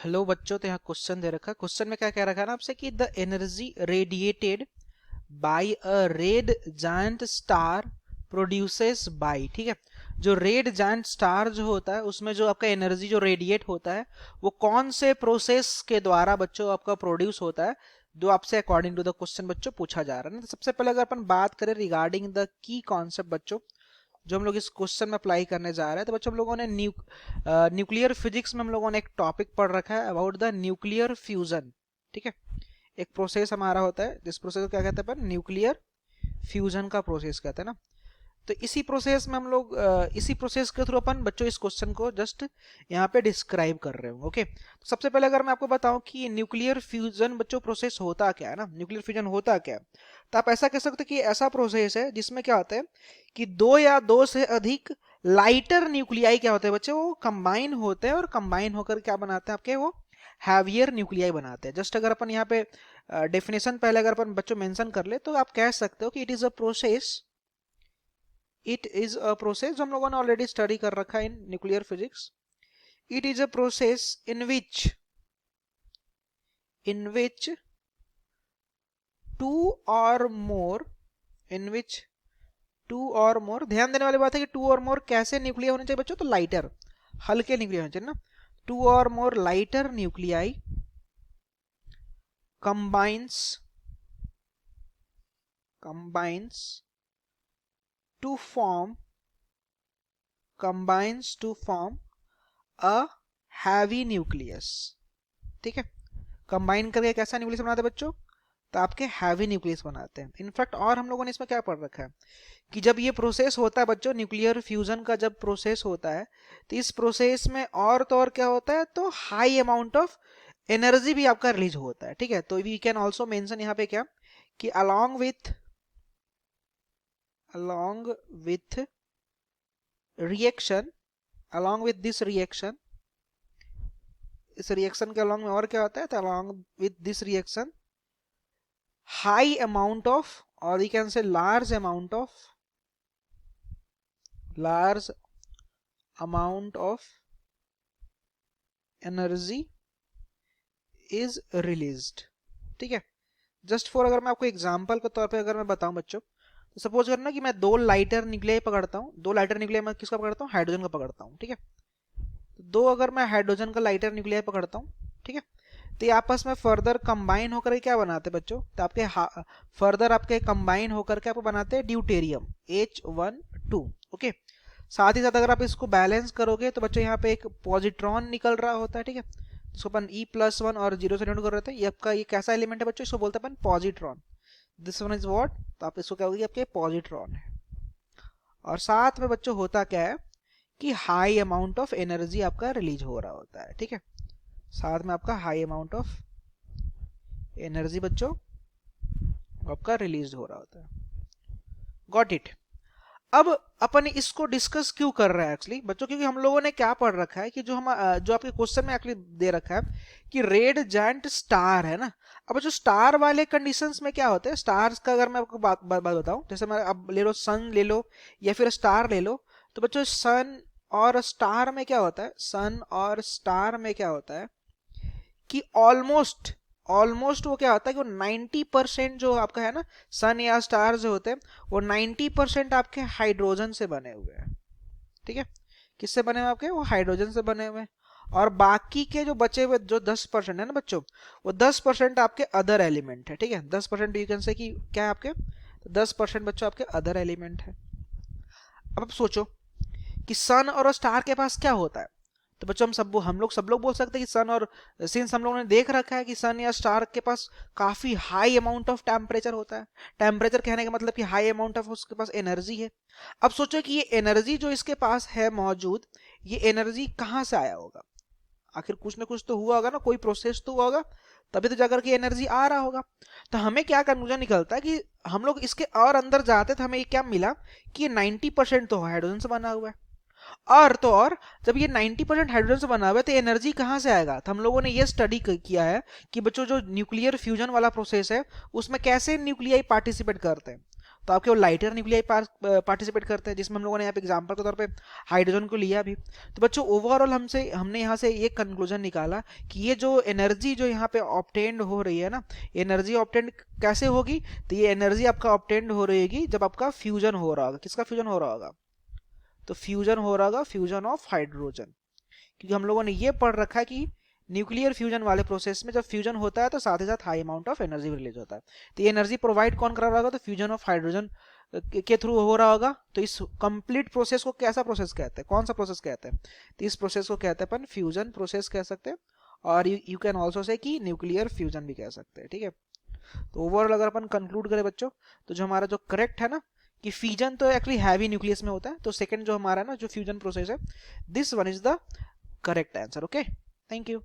Hello बच्चों, तो यहाँ क्वेश्चन दे रखा है। क्वेश्चन में क्या कह रखा है ना आपसे कि the energy radiated by a red giant star produces by, ठीक है। जो रेड जायंट स्टार जो होता है उसमें जो आपका एनर्जी जो रेडिएट होता है वो कौन से प्रोसेस के द्वारा बच्चों आपका प्रोड्यूस होता है, जो आपसे अकॉर्डिंग टू द क्वेश्चन बच्चों पूछा जा रहा है ना। तो सबसे पहले अगर अपन बात करें रिगार्डिंग द की कॉन्सेप्ट बच्चों जो हम लोग इस क्वेश्चन में अप्लाई करने जा रहे हैं, तो बच्चों हम लोगों ने न्यूक्लियर फिजिक्स में हम लोगों ने एक टॉपिक पढ़ रखा है अबाउट द न्यूक्लियर फ्यूजन, ठीक है। एक प्रोसेस हमारा होता है जिस प्रोसेस को क्या कहते हैं अपन, न्यूक्लियर फ्यूजन का प्रोसेस कहते हैं ना। तो इसी प्रोसेस में हम लोग इसी प्रोसेस के थ्रू अपन बच्चों इस क्वेश्चन को जस्ट यहाँ पे डिस्क्राइब कर रहे होंगे, ओके। तो सबसे पहले अगर मैं आपको बताऊं कि न्यूक्लियर फ्यूजन बच्चों प्रोसेस होता क्या है ना, न्यूक्लियर फ्यूजन होता क्या है, तो आप ऐसा कह सकते हैं कि ऐसा प्रोसेस है जिसमें क्या होता है कि दो या दो से अधिक लाइटर न्यूक्लियाई क्या होते हैं बच्चे, वो कंबाइन होते हैं और कंबाइन होकर क्या बनाते हैं आपके, वो हैवियर न्यूक्लियाई बनाते हैं। जस्ट अगर अपन यहाँ पे डेफिनेशन पहले अगर अपन बच्चों मेंशन कर ले तो आप कह सकते हो कि इट इज अ प्रोसेस जो हम लोगों ने ऑलरेडी स्टडी कर रखा है in nuclear physics. It is a process in which two or more in which two or मोर, ध्यान देने वाली बात है कि टू और मोर कैसे न्यूक्लियाई होने चाहिए बच्चों, तो लाइटर, हल्के न्यूक्लियाई होने चाहिए ना। Two or more lighter nuclei combines to form a heavy nucleus, ठीक है। कंबाइन करके कैसा न्यूक्लियस बनाते हैं बच्चों, तो आपके हैवी न्यूक्लियस बनाते हैं। इनफैक्ट और हम लोगों ने इसमें क्या पढ़ रखा है कि जब ये प्रोसेस होता है बच्चों, न्यूक्लियर फ्यूजन का जब प्रोसेस होता है, तो इस प्रोसेस में और तो और क्या होता है, तो हाई अमाउंट ऑफ एनर्जी भी आपका रिलीज होता है, ठीक है। तो वी कैन ऑल्सो मेंशन यहाँ पे क्या कि along with reaction along with this reaction, इस रिएक्शन के along में और क्या होता है, तो along with this reaction high amount of, or we can say large amount of energy is released, ठीक है। जस्ट फॉर अगर मैं आपको एग्जांपल के तौर पे अगर मैं बताऊं बच्चों, तो सपोज करना कि मैं दो लाइटर न्यूक्लियाई पकड़ता हूं, दो लाइटर न्यूक्लियाई मैं किसका पकड़ता हूं, हाइड्रोजन का पकड़ता हूं, ठीक है। तो दो अगर मैं हाइड्रोजन का लाइटर न्यूक्लियाई पकड़ता हूं, ठीक है, तो ये आपस में फर्दर कंबाइन होकर क्या बनाते हैं बच्चों, तो आपके फर्दर आपके कंबाइन होकर के आपको बनाते हैं ड्यूटेरियम H12, ओके। साथ ही साथ अगर आप इसको बैलेंस करोगे तो बच्चों यहाँ पे एक पॉजिट्रॉन निकल रहा होता है, ठीक है, जिसको अपन E+1 और 0 से डिनोट कर रहे थे। ये आपका ये कैसा एलिमेंट है बच्चों, इसको बोलते हैं अपन positron. This one is what, तो आप इसको क्या होगी, आपके पॉजिट्रॉन है। और साथ में बच्चों होता क्या है कि हाई अमाउंट ऑफ एनर्जी आपका रिलीज हो रहा होता है, ठीक है। साथ में आपका हाई अमाउंट ऑफ एनर्जी बच्चों आपका रिलीज हो रहा होता है। Got it. अब अपन इसको डिस्कस क्यों कर रहे हैं एक्चुअली बच्चों, क्योंकि हम लोगों ने क्या पढ़ रखा है कि जो आपके क्वेश्चन में एक्चुअली दे रखा है कि रेड जायंट स्टार है ना। अब जो स्टार वाले कंडीशंस में क्या होते हैं, स्टार्स का अगर मैं आपको बात बताऊं, जैसे मैं अब ले लो सन ले लो या फिर स्टार ले लो, तो बच्चों सन और स्टार में क्या होता है, सन और स्टार में क्या होता है कि ऑलमोस्ट वो क्या होता है कि वो 90% जो आपका है ना, सन या स्टार जो होते हैं वो 90% आपके हाइड्रोजन से बने हुए हैं, ठीक है। किससे बने हुए आपके, वो हाइड्रोजन से बने हुए हैं। और बाकी के जो बचे हुए जो 10% है ना बच्चों, वो 10% आपके अदर एलिमेंट है, ठीक है। 10% यू कैन से कि क्या है आपके, तो 10% बच्चों आपके अदर एलिमेंट है। अब आप सोचो कि सन और स्टार के पास क्या होता है, तो बच्चों हम लोग बोल सकते हैं कि सन और, सिंस हम लोगों ने देख रखा है कि सन या स्टार के पास काफी हाई अमाउंट ऑफ टेम्परेचर होता है। टेम्परेचर कहने का मतलब कि हाई अमाउंट ऑफ उसके पास एनर्जी है। अब सोचो कि ये एनर्जी जो इसके पास है मौजूद, ये एनर्जी कहाँ से आया होगा, आखिर कुछ ना कुछ तो हुआ होगा ना, कोई प्रोसेस तो हुआ होगा, तभी तो जाकर के एनर्जी आ रहा होगा। तो हमें क्या कंक्लूजन निकलता है कि हम लोग इसके और अंदर जाते तो हमें क्या मिला कि 90% तो हाइड्रोजन से बना हुआ है। और तो और जब ये 90% हाइड्रोजन से बना हुआ है तो एनर्जी कहाँ से आएगा, तो हम लोगों ने ये स्टडी किया है कि बच्चों जो न्यूक्लियर फ्यूजन वाला प्रोसेस है उसमें कैसे न्यूक्लियाई पार्टिसिपेट करते हैं। तो आपके वो लाइटर न्यूक्लियाई पार्टिसिपेट करते हैं, जिसमें हम लोगों ने यहाँ पे एग्जांपल के तौर पे हाइड्रोजन को लिया भी। तो बच्चों ओवरऑल हमने यहाँ से ये कंक्लूजन निकाला कि ये जो एनर्जी जो यहाँ पे ऑब्टेंड हो रही है ना, एनर्जी ऑब्टेंड कैसे होगी, तो ये एनर्जी आपका ऑब्टेंड हो रही है जब आपका फ्यूजन हो रहा होगा। किसका फ्यूजन हो रहा होगा, तो फ्यूजन हो रहा होगा, फ्यूजन ऑफ हाइड्रोजन। क्योंकि हम लोगों ने ये पढ़ रखा है कि न्यूक्लियर फ्यूजन वाले प्रोसेस में जब फ्यूजन होता है तो साथ ही साथ high amount of energy release होता है। तो ये एनर्जी प्रोवाइड कौन करा रहा होगा, तो फ्यूजन ऑफ हाइड्रोजन के थ्रू हो रहा होगा। तो इस कंप्लीट प्रोसेस को कैसा प्रोसेस कहते हैं, कौन सा प्रोसेस कहते हैं, तो इस प्रोसेस को कहते हैं अपन फ्यूजन प्रोसेस कह सकते हैं, और यू कैन ऑल्सो से कि न्यूक्लियर फ्यूजन भी कह सकते हैं। ठीक है, तो ओवरऑल अगर अपन कंक्लूड करें बच्चों, तो जो हमारा जो करेक्ट है ना कि फ्यूजन तो एक्चुअली हैवी न्यूक्लियस में होता है, तो सेकंड जो हमारा ना जो फ्यूजन प्रोसेस है, this one is the correct answer. Okay, thank you.